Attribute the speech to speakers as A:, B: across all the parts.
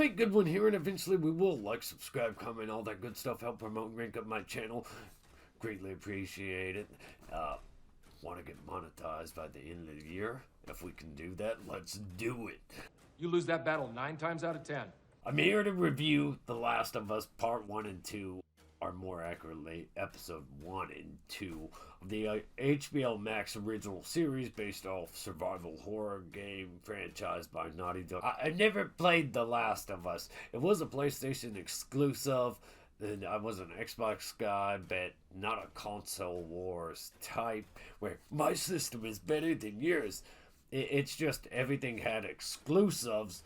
A: make good one here, and eventually we will like, subscribe, comment, all that good stuff. Help promote and rank up my channel. Greatly appreciate it. Want to get monetized by the end of the year? If we can do that, let's do it.
B: You lose that battle 9 times out of 10.
A: I'm here to review The Last of Us Part 1 and 2, or more accurately, Episode 1 and 2 of the HBO Max original series based off survival horror game franchise by Naughty Dog. I never played The Last of Us. It was a PlayStation exclusive, and I was an Xbox guy, but not a console wars type, where my system is better than yours. It's just everything had exclusives,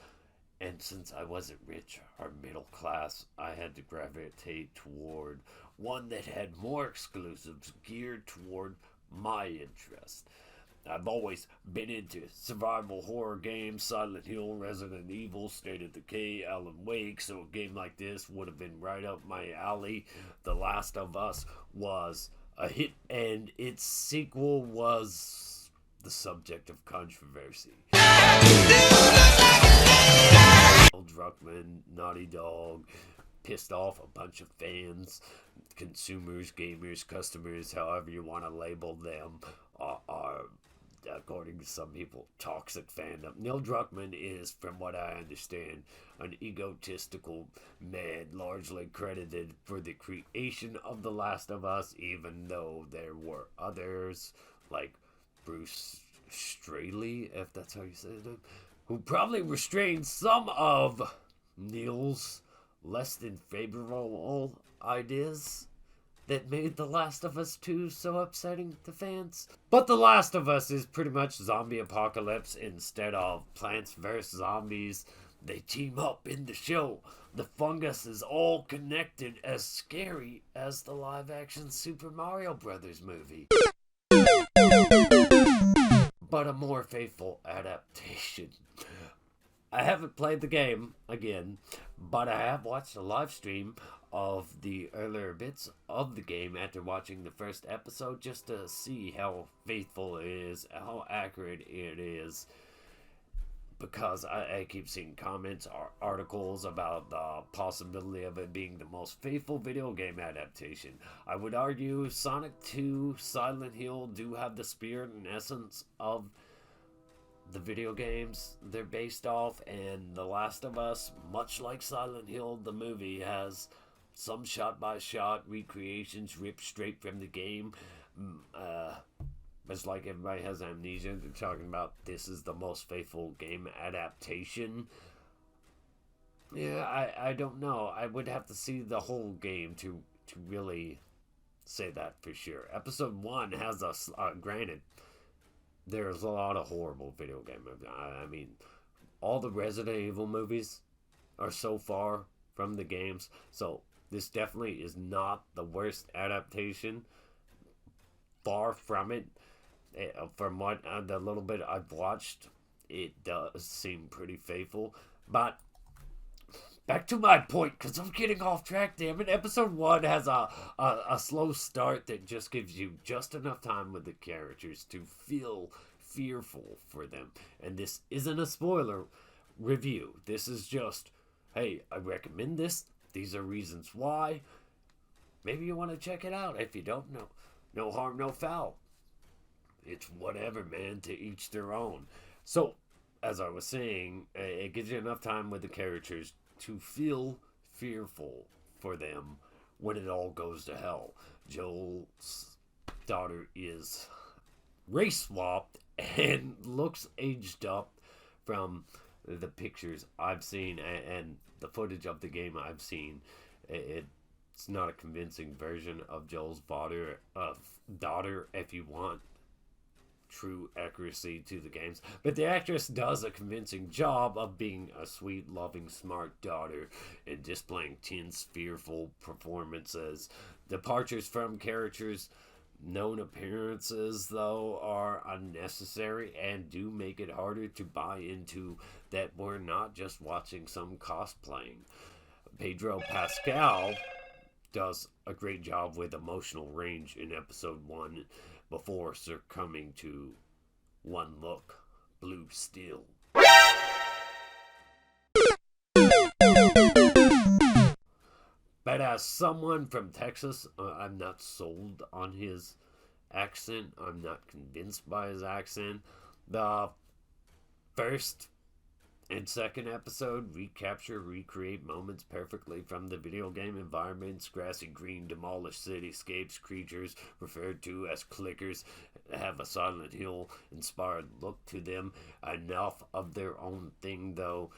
A: and since I wasn't rich or middle class, I had to gravitate toward one that had more exclusives geared toward my interest. I've always been into survival horror games, Silent Hill, Resident Evil, State of Decay, Alan Wake, so a game like this would have been right up my alley. The Last of Us was a hit, and its sequel was the subject of controversy. Druckmann, Naughty Dog, pissed off a bunch of fans, consumers, gamers, customers, however you want to label them, are, according to some people, toxic fandom. Neil Druckmann is, from what I understand, an egotistical man, largely credited for the creation of The Last of Us, even though there were others, like Bruce Straley, if that's how you say it, who probably restrained some of Neil's less than favorable ideas that made The Last of Us 2 so upsetting to fans. But The Last of Us is pretty much zombie apocalypse instead of Plants vs. Zombies. They team up in the show. The fungus is all connected, as scary as the live-action Super Mario Brothers movie. But a more faithful adaptation. I haven't played the game again, but I have watched a live stream of the earlier bits of the game after watching the first episode, just to see how faithful it is, how accurate it is, because I keep seeing comments or articles about the possibility of it being the most faithful video game adaptation. I would argue Sonic 2, Silent Hill do have the spirit and essence of the video games they're based off, and The Last of Us, much like Silent Hill, the movie, has some shot-by-shot recreations ripped straight from the game. It's like everybody has amnesia. They're talking about this is the most faithful game adaptation. Yeah, I don't know. I would have to see the whole game to really say that for sure. Episode 1 has granted, there's a lot of horrible video game movies. I mean, all the Resident Evil movies are so far from the games, so this definitely is not the worst adaptation. Far from it. From what the little bit I've watched, it does seem pretty faithful. But back to my point, because I'm getting off track, damn it. Episode 1 has a slow start that just gives you just enough time with the characters to feel fearful for them. And this isn't a spoiler review. This is just, hey, I recommend this. These are reasons why. Maybe you want to check it out. If you don't know, no harm, no foul. It's whatever, man, to each their own. So, as I was saying, it gives you enough time with the characters to feel fearful for them when it all goes to hell. Joel's daughter is race swapped and looks aged up from the pictures I've seen and the footage of the game I've seen. It's not a convincing version of Joel's daughter, if you want true accuracy to the games, but the actress does a convincing job of being a sweet, loving, smart daughter and displaying tense, fearful performances. Departures from characters' known appearances, though, are unnecessary and do make it harder to buy into that we're not just watching some cosplaying. Pedro Pascal does a great job with emotional range in episode 1 before succumbing to one look, blue steel. But as someone from Texas, I'm not sold on his accent. I'm not convinced by his accent. The first and second episode recreate moments perfectly from the video game environments. Grassy green, demolished cityscapes, creatures referred to as clickers have a Silent Hill inspired look to them. Enough of their own thing, though,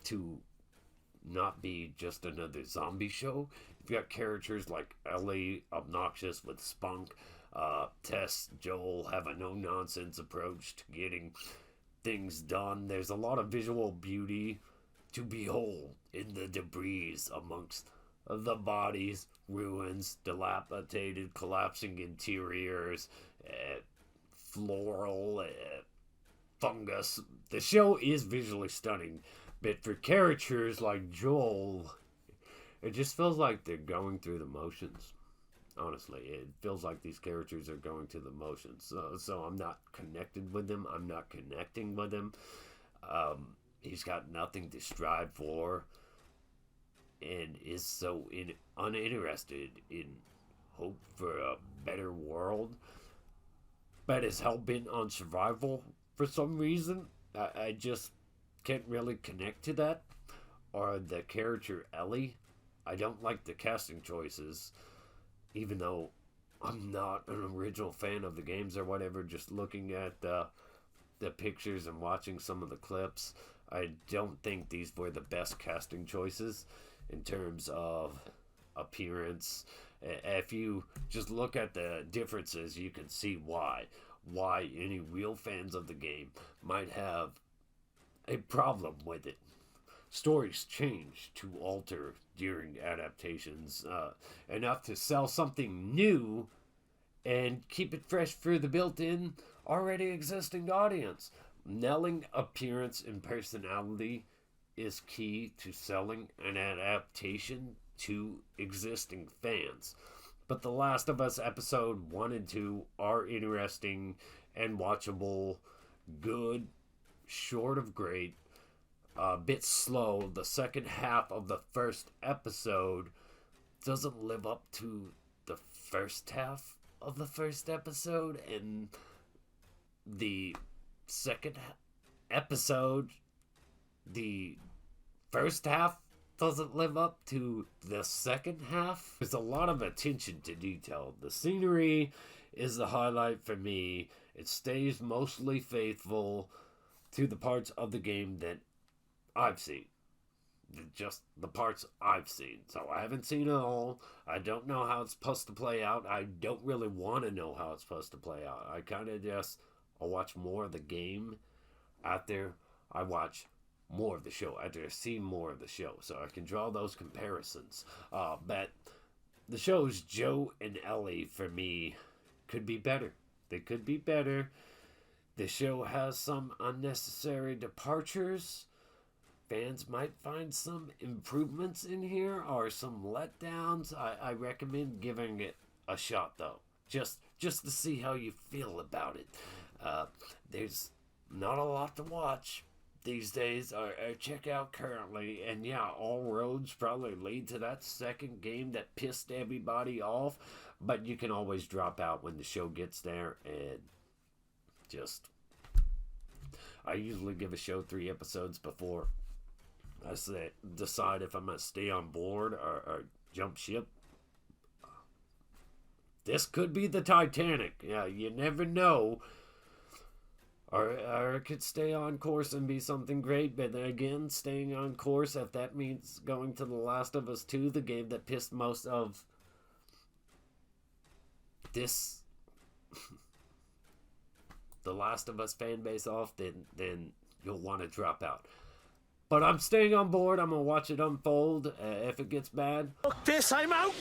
A: to not be just another zombie show. You've got characters like Ellie, obnoxious with spunk. Tess, Joel have a no-nonsense approach to getting things done. There's a lot of visual beauty to behold in the debris amongst the bodies, ruins, dilapidated, collapsing interiors, floral, fungus. The show is visually stunning, but for characters like Joel, it just feels like they're going through the motions. Honestly, it feels like these characters are going through the motions. So I'm not connected with them. I'm not connecting with him. He's got nothing to strive for, and is so uninterested in hope for a better world, but is hell-bent on survival for some reason. I just can't really connect to that. Or the character Ellie. I don't like the casting choices, even though I'm not an original fan of the games or whatever. Just looking at the pictures and watching some of the clips, I don't think these were the best casting choices in terms of appearance. If you just look at the differences, you can see why any real fans of the game might have a problem with it. Stories change to alter during adaptations, enough to sell something new and keep it fresh for the built-in, already existing audience. Nailing appearance and personality is key to selling an adaptation to existing fans. But The Last of Us episode 1 and 2 are interesting and watchable, good, short of great, a bit slow. The second half of the first episode doesn't live up to the first half of the first episode, and the second episode, the first half doesn't live up to the second half. There's a lot of attention to detail. The scenery is the highlight for me. It stays mostly faithful to the parts of the game that I've seen. Just the parts I've seen. So I haven't seen it all. I don't know how it's supposed to play out. I don't really want to know how it's supposed to play out. I kind of I'll watch more of the game after I watch more of the show, after I see more of the show, so I can draw those comparisons. But the shows Joe and Ellie, for me, could be better. They could be better. The show has some unnecessary departures. Fans might find some improvements in here or some letdowns. I recommend giving it a shot, though, just to see how you feel about it. There's not a lot to watch these days or check out currently, and yeah, all roads probably lead to that second game that pissed everybody off, but you can always drop out when the show gets there. And I usually give a show 3 episodes before I decide if I'm going to stay on board or jump ship. This could be the Titanic. Yeah, you never know. Or it could stay on course and be something great, but then again, staying on course, if that means going to The Last of Us 2, the game that pissed most of this The Last of Us fan base off, then you'll want to drop out. But I'm staying on board. I'm going to watch it unfold. If it gets bad,
C: Fuck this, I'm out!